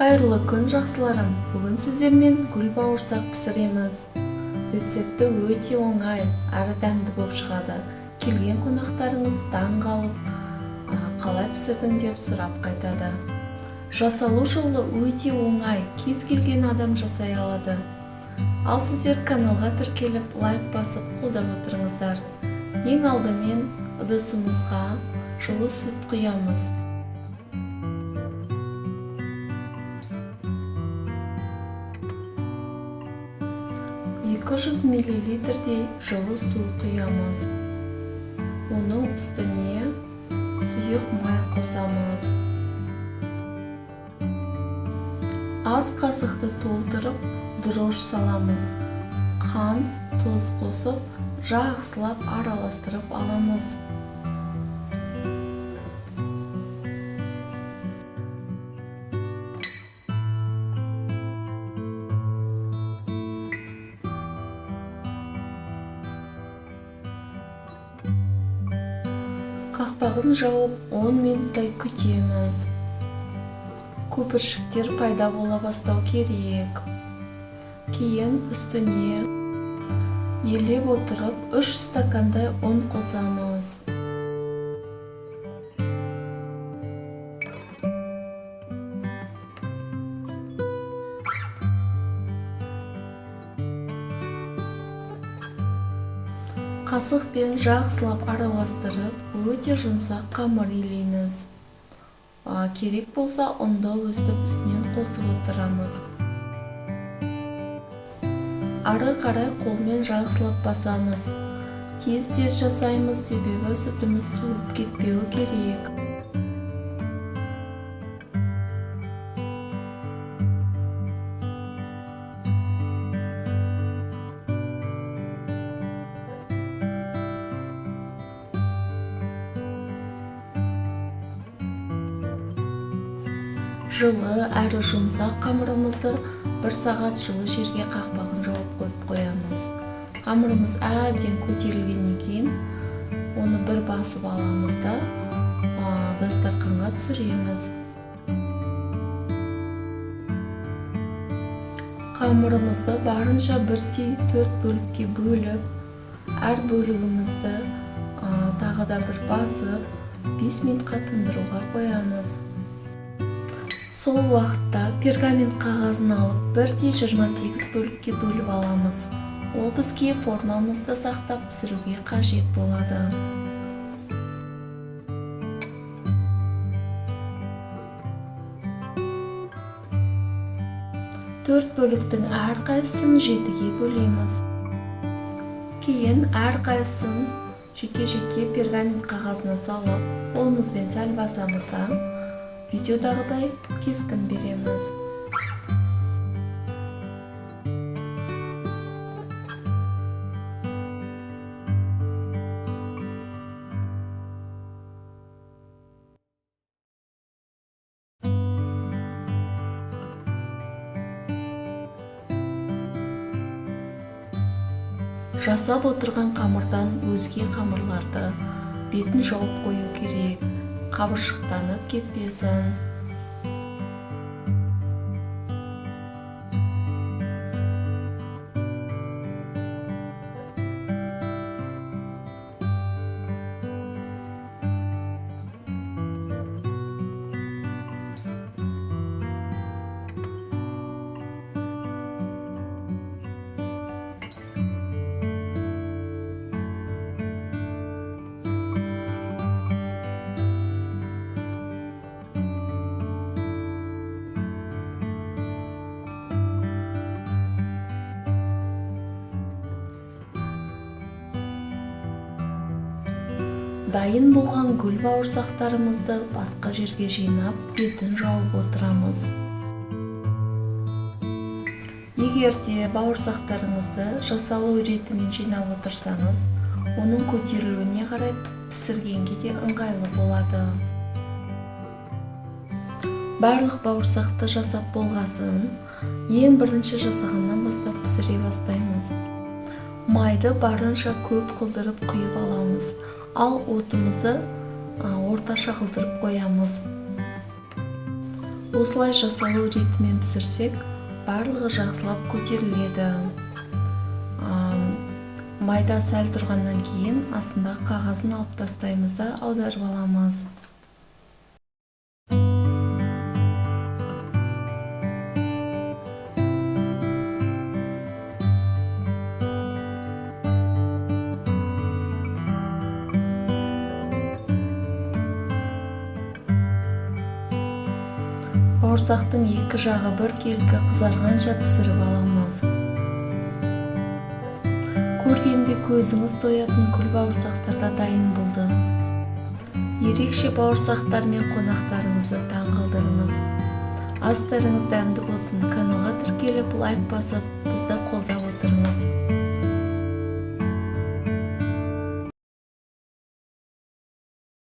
Кайырлы күн жакшыларым. Бүгүн сиздермен гүл бауырсак пиширебиз. Рецепти өтө оңай, ары дәмдүү болуп чыгады. Келген конактарыңыз таң калып, калай пиширдиң деп сурап кайтады. Жасалуу жолу өтө оңай, кез келген адам жасай алады. Ал сиздер каналга тиркелип, лайк басып, колдоп отуруңуздар. Эң алдымен ыдысыбызга жылы сүт куябыз. 200 мл жылы су куябыз. Onun üstüne suyuq may косамыз. Az касыкты толтырып, дрожж саламыз. Қан, туз косуп, жакшылап аралаштырып аламыз. Кақпағын жауып 10 минуттай күтеміз. Көпіршіктер пайда бола бастау керек. Кейін үстіне елеп отырып 3 стакандай ұн қосамыз. Касыкпен жакшылап аралаштырып, өтө жумшак камыр илейбиз. Керек болса, унду өстүп үстүнөн косуп отурамыз. Ары карай колмен жакшылап басамыз. Тез-тез жасаймыз, себеби сүтүбүз сууп кетпеу керек. Жылы әрі жұмсақ қамырымызды 1 сағат жылы жерге қақпағын жауып қойып қоямыз. Қамырымыз әбден көтерілгеннен кейін, оны бір басып аламыз да дастарханға түсіреміз. Қамырымызды барынша 1/4 бөлікке бөліп, әр бөлігімізді тағы да бір басып, 5 минутқа тындыруға қоямыз. Сол уақытта пергамент қағазын алып 1/28 бөлікке бөліп аламыз. Ол бізге формамызды сақтап пісіруге қажет болады. Төрт бөліктің әрқайсысын 7-ге бөлеміз. Кейін әрқайсысын жеке-жеке пергамент қағазына салып, қолымызбен сәл басамыздан видеодағыдай кескін береміз. Жасап отырған қамырдан өзге қамырларды бетін жауып қою керек. Қабыршықтанып кетпесін. Дайын болған гүл бауырсақтарымызды басқа жерге жинап, бетін жауып отырамыз. Егер де бауырсақтарыңызды жасалу ретімен жинап отырсаңыз, оның көтерілуіне қарай пісіргенге де ыңғайлы болады. Барлық бауырсақты жасап болғасын, ең бірінші жасағаннан бастап пісіре бастаймыз. Майды барынша көп қылдырып құйып аламыз. Ал отымызды орташа қылдырып қоямыз. осылай жасалу ретімен пісірсек, барлығы жақсылап көтеріледі. Майда сәл тұрғаннан кейін астындағы қағазын алып тастаймыз да аударып аламыз. Бауырсақтың екі жағы біркелкі қызарғанша пісіріп аламыз. Көргенде көзіңіз тоятын күлбауырсақтар да дайын болды. Ерекше бауырсақтар мен қонақтарыңызды таң қалдырыңыз. Астарыңыз дәмді болсын. Каналға тіркеліп лайк басып, бізді қолдап отырыңыз.